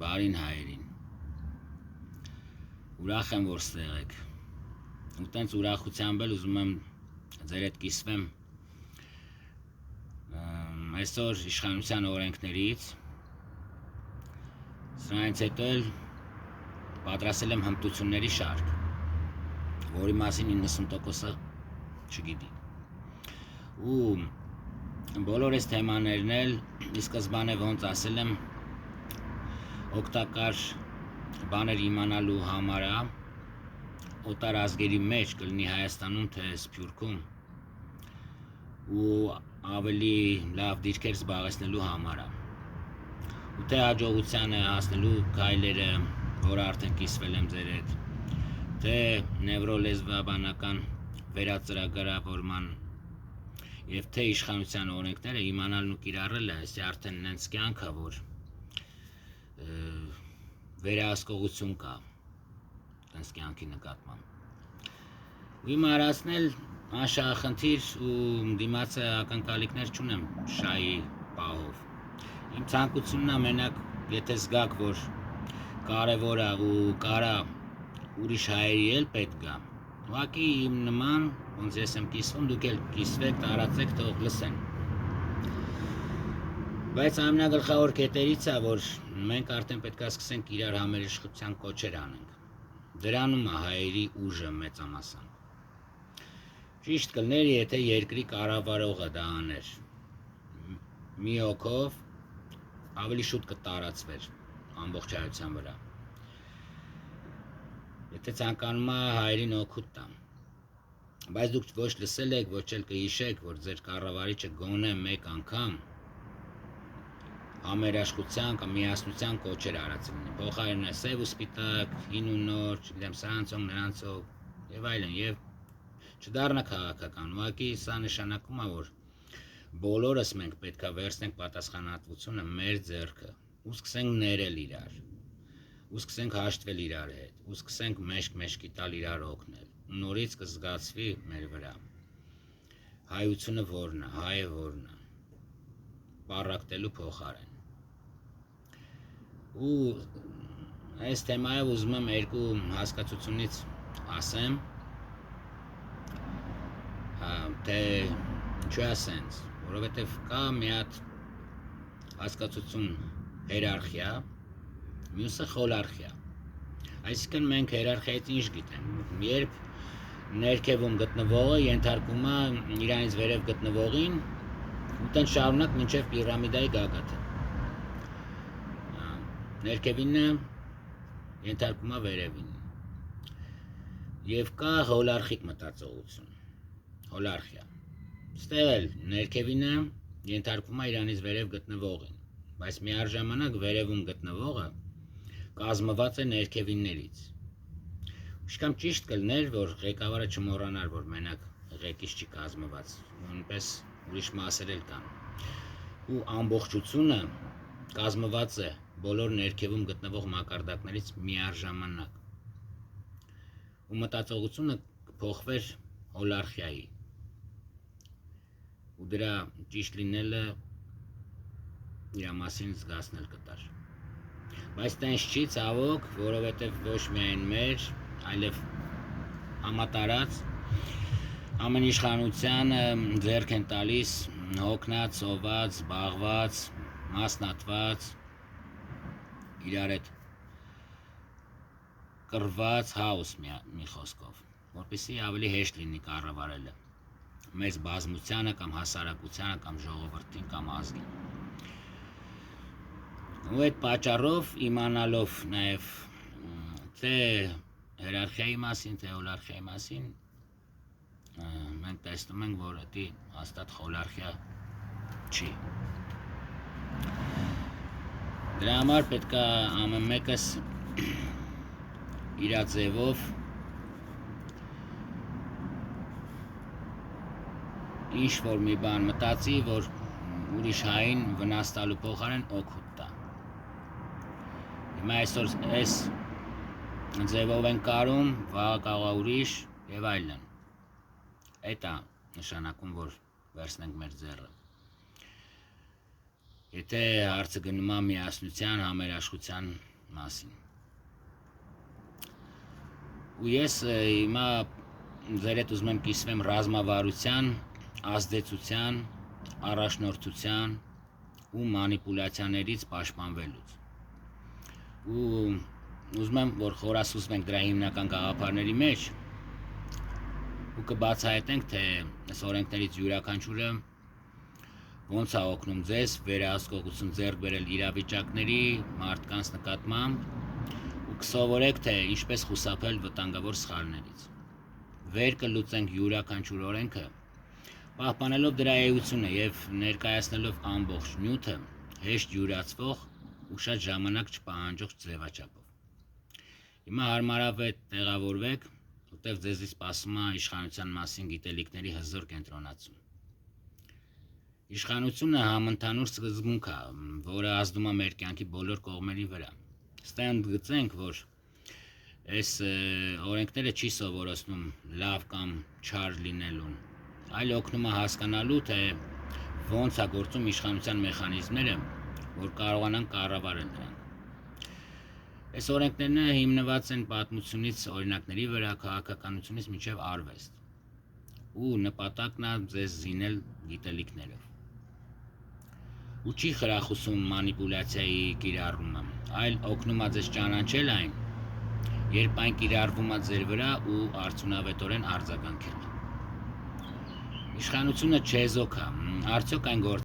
բարին հայերին։ Ուրախ եմ, որ ստեղ եք։ Ու տենց ուրախությամբ էլ ուզում եմ ձեր հետ կիսվեմ այսօր իշխանության օրենքներից։ Սրանից հետո էլ պատրաստել եմ հմտությունների շարք, որի մասին 90%-ը չգիտի։ Ու բոլոր այս թեմաներն էլ ի սկզբանե ոնց ասել եմ օգտակար բաներ իմանալու համար օտար ազգերի մեջ կլինի Հայաստանում թե Սփյուռքում ու ավելի լավ դիրքեր զբաղեցնելու համար ու թե հաջողության է հասնելու քայլերը, որ արդեն կիսվել եմ ձեր հետ, թե նևրոլեզվաբանական վերածրագրավորման եւ թե իշխանության օրենքները իմանալն ու կիրառելը, այսի արդեն նենց կյանքը, որ վերահսկողություն կա տենց կյանքի նկատմամբ։ Ու իմ հարացնել անշահախնդիր ու դիմացը ակնկալիքներ չունեմ շահի պահով։ Իմ ցանկությունն է մենակ, եթե զգաք, որ կարևոր է ու կարա ուրիշ հայերի էլ պետք գա, ուղղակի իմ նման, ոնց ես եմ կիսվում, դուք էլ կիսվեք, տարածեք, թող լսեն։ Բայց ամենագլխավոր կետերից է, որ մենք արդեն պետք է սկսենք իրար համերաշխության կոչեր անենք։ Դրանում է հայերի ուժը մեծամասամբ։ Ճիշտ կլներ, եթե երկրի կառավարողը դա աներ։ Մի հոգով ավելի շուտ կտարածվեր ամբողջայնության վրա։ Եթե ցանկանում է հայերին օգուտ տա։ Բայց դուք ոչ լսել եք, ոչ էլ կհիշեք, որ ձեր կառավարիչը գոնե մեկ անգամ համերաշխության կամ միասնության կոչեր արած լինի։ Փոխարենն է սև ու սպիտակ, հին ու նոր, չգիտեմ, սրանցով, նրանցով եւ այլն, եւ չդառնա քաղաքական։ Ուղղակի սա նշանակում է, որ բոլորս մենք պետքա վերցնենք պատասխանատվությունը մեր ձեռքը ու սկսենք ներել իրար, ու սկսենք հաշտվել իրար հետ, ու սկսենք մեջք-մեջքի տալ իրար օգնել։ Նորից կզգացվի մեր վրա հայությունը որն է, հայը որն է, պառակտելու փոխարեն։ Ու այս թեմայով ուզում եմ երկու հասկացությունից ասեմ, թե ինչու է սենց, որովհետև կա մի հատ հասկացություն հիերարխիա, մյուսը խոլարխիա։ Այսինքն մենք հիերարխիայից ինչ գիտենք, երբ ներքևում գտնվողը ենթարկում է իրանից վերև գտնվողին ու տենց շարունակ մինչև պիրամիդայի գագաթը։ Ներքևինը ենթարկում է վերևին։ Եվ կա հոլարխիկ մտածողություն, հոլարխիա։ Ստեղ էլ ներքևինը ենթարկում է իրանից վերև գտնվողին, բայց միաժամանակ վերևում գտնվողը կազմված է ներքևիններից։ Իշքան ճիշտ կլներ, որ ղեկավարը չմոռանար, որ մենակ ղեկից չի կազմված, նույնպես ուրիշ մասեր էլ կան։ Ու ամբողջությունը կազմված է բոլոր ներքևում գտնվող մակարդակներից միաժամանակ։ Ու մտածողությունը կփոխվեր հոլարխիայի։ Ու դրա ճիշտ լինելը իր մասին զգացնել կտար։ Բայց տենց չի ցավոք, որովհետև ոչ միայն մեր, այլև համատարած ամեն իշխանությանը ձեռք են տալիս հոգնած, սոված, զբաղված, մասնատված, իրար հետ կռված հաուս մի խոսքով, որպեսզի ավելի հեշտ լինի կառավարելը մեծ բազմությանը կամ հասարակությանը կամ ժողովրդին կամ ազգին։ Ու այդ պատճառով իմանալով նաև թե հիերարխիայի մասին, թե հոլարխիայի մասին, մենք տեսնում ենք, որ դա հաստատ խոլարխիա չի։ Դրա համար պետք է ամեն մեկս իր ձևով ինչ-որ մի բան մտածի, որ ուրիշ հային վնաս տալու փոխարեն օգուտ տա։ Հիմա այսօր այս ձևով են կարում, վաղը կարող է ուրիշ եւ այլն։ Այդ է նշանակում, որ վերցնենք մեր ձեռը։ եթե հարցը գնում է միասնության, համերաշխության մասին։ Ու ես հիմա ձեր հետ ուզում եմ կիսվեմ ռազմավարության, ազդեցության, առաջնորդության ու մանիպուլյացիաներից պաշտպանվելուց։ Ու ուզում եմ, որ խորասուզվենք դրա հիմնական գաղափարների մեջ ու կբացահայտենք, թե այս օրենքներից յուրաքանչյուրը ոնց է օգնում ձեզ վերահսկողություն ձեռք բերել իրավիճակների, մարդկանց նկատմամբ ու կսովորեք, թե ինչպես խուսափել վտանգավոր սխալներից։ Վեր կլուծենք յուրաքանչյուր օրենքը, պահպանելով դրա էությունը եւ ներկայացնելով ամբողջ նյութը հեշտ յուրացվող ու շատ ժամանակ չպահանջող ձևաչափով։ Հիմա հարմարավետ տեղավորվեք, որտեղ ձեզի սպասում է իշխանության մասին գիտելիքների հզոր կենտրոնացում։ Իշխանությունը համընդհանուր սկզբունք է, որը ազդում է մեր կյանքի բոլոր կողմերի վրա։ Ստե ընդգծենք, որ այս օրենքները չի սովորեցնում լավ կամ չար լինելուն, այլ օգնում է հասկանալու, թե ոնց է գործում իշխանության մեխանիզմները, որ կարողանան կառավարել դրանք։ Այս օրենքներն հիմնված են պատմությունից օրինակների վրա, քաղաքականությունից մինչև արվեստ, ու նպատակն է ձեզ զինել գիտելիքներով։ Ու չի խրախուսում մանիպուլյացիայի կիրառումը, այլ օգնում է ձեզ ճանաչել այն, երբ այն կիրառվում է ձեր վրա ու արդյունավետորեն արձագանքել։ Իշխանությունը չեզոք է, արդյոք այն